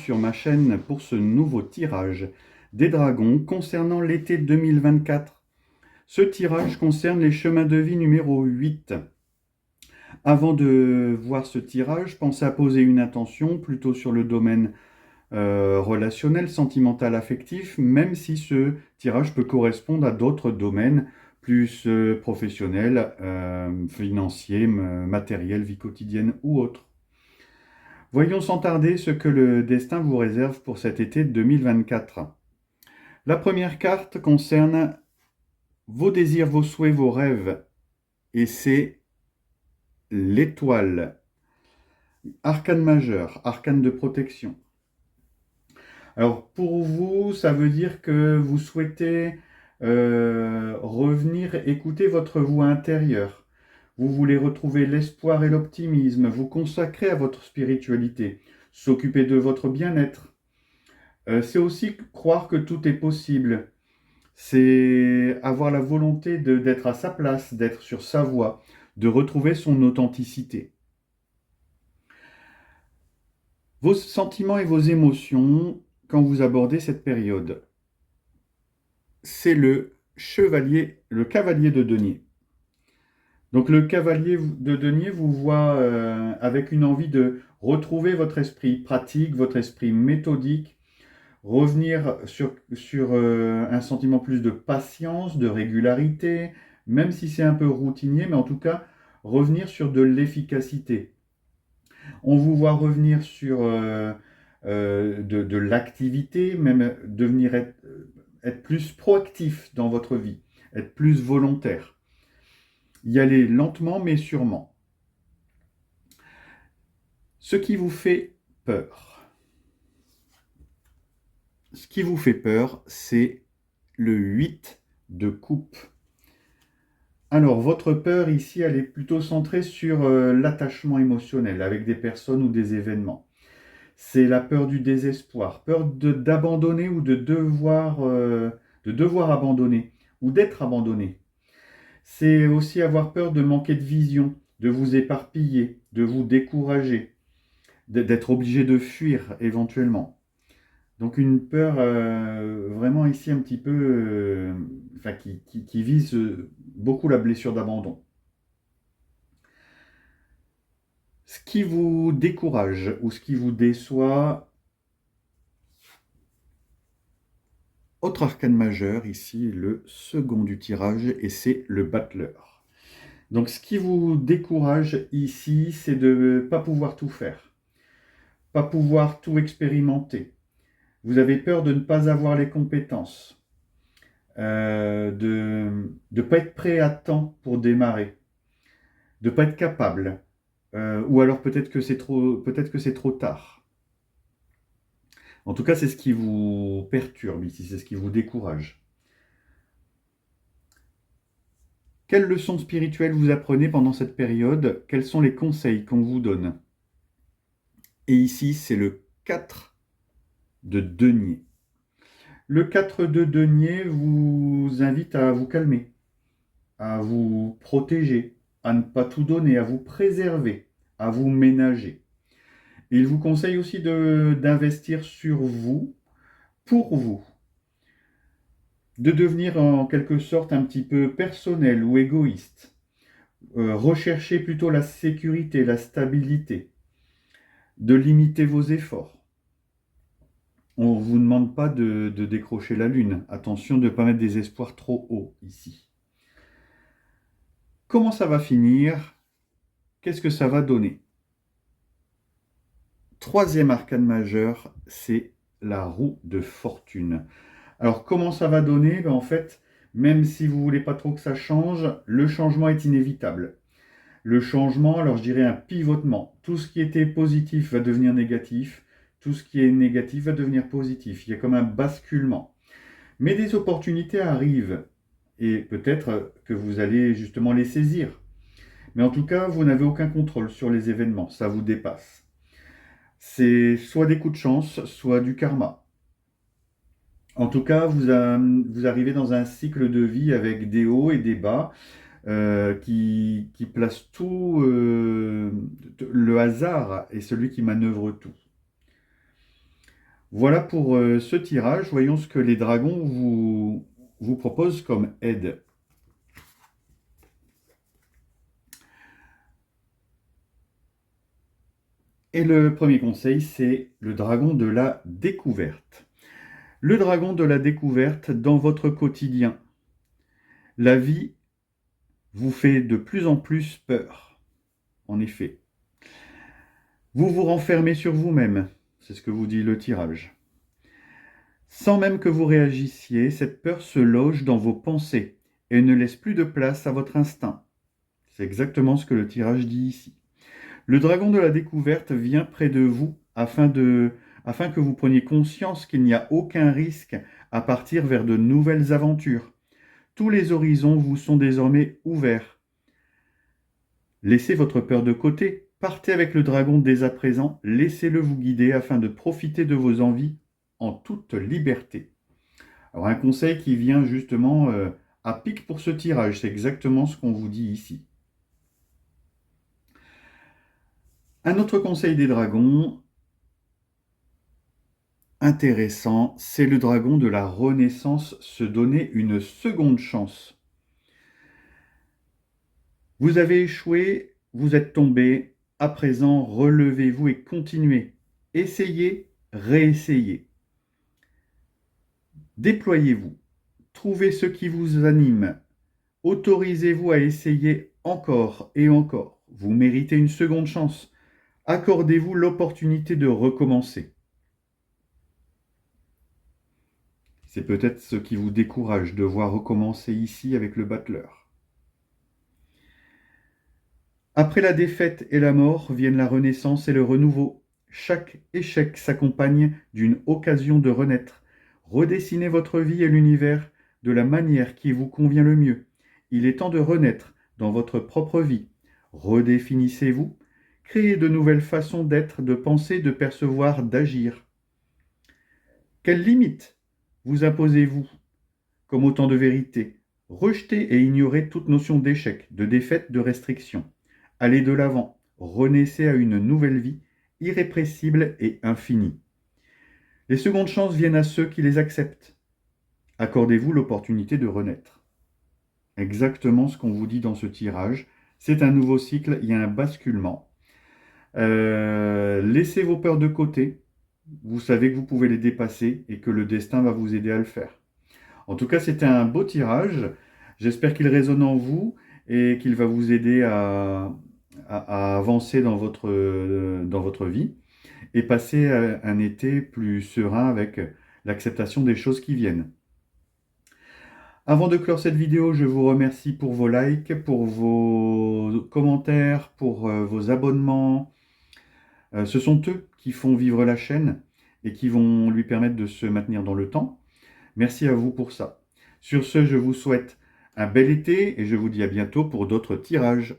sur ma chaîne pour ce nouveau tirage des dragons concernant l'été 2024. Ce tirage concerne les chemins de vie numéro 8. Avant de voir ce tirage, pensez à poser une intention plutôt sur le domaine relationnel, sentimental, affectif, même si ce tirage peut correspondre à d'autres domaines plus professionnels, financiers, matériels, vie quotidienne ou autres. Voyons sans tarder ce que le destin vous réserve pour cet été 2024. La première carte concerne vos désirs, vos souhaits, vos rêves, et c'est l'étoile. Arcane majeur, arcane de protection. Alors pour vous, ça veut dire que vous souhaitez revenir écouter votre voix intérieure. Vous voulez retrouver l'espoir et l'optimisme, vous consacrer à votre spiritualité, s'occuper de votre bien-être. C'est aussi croire que tout est possible. C'est avoir la volonté d'être à sa place, d'être sur sa voie, de retrouver son authenticité. Vos sentiments et vos émotions quand vous abordez cette période. C'est le cavalier de denier. Donc le cavalier de denier vous voit avec une envie de retrouver votre esprit pratique, votre esprit méthodique, revenir sur un sentiment plus de patience, de régularité, même si c'est un peu routinier, mais en tout cas, revenir sur de l'efficacité. On vous voit revenir sur de l'activité, même devenir être plus proactif dans votre vie, être plus volontaire. Y aller lentement mais sûrement. Ce qui vous fait peur. Ce qui vous fait peur, c'est le 8 de coupe. Alors, votre peur ici, elle est plutôt centrée sur l'attachement émotionnel avec des personnes ou des événements. C'est la peur du désespoir, peur d'abandonner ou de devoir abandonner ou d'être abandonné. C'est aussi avoir peur de manquer de vision, de vous éparpiller, de vous décourager, d'être obligé de fuir éventuellement. Donc une peur vraiment ici un petit peu, qui vise beaucoup la blessure d'abandon. Ce qui vous décourage ou ce qui vous déçoit, autre arcane majeur, ici le second du tirage, et c'est le battleur. Donc ce qui vous décourage ici, c'est de ne pas pouvoir tout faire, pas pouvoir tout expérimenter. Vous avez peur de ne pas avoir les compétences, de ne pas être prêt à temps pour démarrer, de ne pas être capable, ou alors peut-être que c'est trop tard. En tout cas, c'est ce qui vous perturbe ici, c'est ce qui vous décourage. Quelles leçons spirituelles vous apprenez pendant cette période? Quels sont les conseils qu'on vous donne? Et ici, c'est le 4 de denier. Le 4 de denier vous invite à vous calmer, à vous protéger, à ne pas tout donner, à vous préserver, à vous ménager. Il vous conseille aussi d'investir sur vous, pour vous, de devenir en quelque sorte un petit peu personnel ou égoïste. Recherchez plutôt la sécurité, la stabilité, de limiter vos efforts. On ne vous demande pas de décrocher la lune. Attention de ne pas mettre des espoirs trop hauts ici. Comment ça va finir? Qu'est-ce que ça va donner? Troisième arcane majeur, c'est la roue de fortune. Alors comment ça va donner? En fait, même si vous ne voulez pas trop que ça change, le changement est inévitable. Le changement, alors je dirais un pivotement. Tout ce qui était positif va devenir négatif, tout ce qui est négatif va devenir positif. Il y a comme un basculement. Mais des opportunités arrivent et peut-être que vous allez justement les saisir. Mais en tout cas, vous n'avez aucun contrôle sur les événements, ça vous dépasse. C'est soit des coups de chance, soit du karma. En tout cas, vous arrivez dans un cycle de vie avec des hauts et des bas qui placent tout, le hasard est celui qui manœuvre tout. Voilà pour ce tirage. Voyons ce que les dragons vous proposent comme aide. Et le premier conseil, c'est le dragon de la découverte. Le dragon de la découverte dans votre quotidien. La vie vous fait de plus en plus peur, en effet. Vous vous renfermez sur vous-même, c'est ce que vous dit le tirage. Sans même que vous réagissiez, cette peur se loge dans vos pensées et ne laisse plus de place à votre instinct. C'est exactement ce que le tirage dit ici. Le dragon de la découverte vient près de vous afin que vous preniez conscience qu'il n'y a aucun risque à partir vers de nouvelles aventures. Tous les horizons vous sont désormais ouverts. Laissez votre peur de côté, partez avec le dragon dès à présent, laissez-le vous guider afin de profiter de vos envies en toute liberté. Alors un conseil qui vient justement à pic pour ce tirage, c'est exactement ce qu'on vous dit ici. Un autre conseil des dragons, intéressant, c'est le dragon de la renaissance, se donner une seconde chance. Vous avez échoué, vous êtes tombé, à présent relevez-vous et continuez. Essayez, réessayez. Déployez-vous, trouvez ce qui vous anime, autorisez-vous à essayer encore et encore. Vous méritez une seconde chance. Accordez-vous l'opportunité de recommencer. C'est peut-être ce qui vous décourage de voir recommencer ici avec le battleur. Après la défaite et la mort viennent la renaissance et le renouveau. Chaque échec s'accompagne d'une occasion de renaître. Redessinez votre vie et l'univers de la manière qui vous convient le mieux. Il est temps de renaître dans votre propre vie. Redéfinissez-vous. Créez de nouvelles façons d'être, de penser, de percevoir, d'agir. Quelles limites vous imposez-vous comme autant de vérité? Rejetez et ignorez toute notion d'échec, de défaite, de restriction. Allez de l'avant, renaissez à une nouvelle vie, irrépressible et infinie. Les secondes chances viennent à ceux qui les acceptent. Accordez-vous l'opportunité de renaître. Exactement ce qu'on vous dit dans ce tirage. C'est un nouveau cycle, il y a un basculement. Laissez vos peurs de côté. Vous savez que vous pouvez les dépasser et que le destin va vous aider à le faire. En tout cas, c'était un beau tirage. J'espère qu'il résonne en vous et qu'il va vous aider à avancer dans votre vie et passer un été plus serein avec l'acceptation des choses qui viennent. Avant de clore cette vidéo, je vous remercie pour vos likes, pour vos commentaires, pour vos abonnements. Ce sont eux qui font vivre la chaîne et qui vont lui permettre de se maintenir dans le temps. Merci à vous pour ça. Sur ce, je vous souhaite un bel été et je vous dis à bientôt pour d'autres tirages.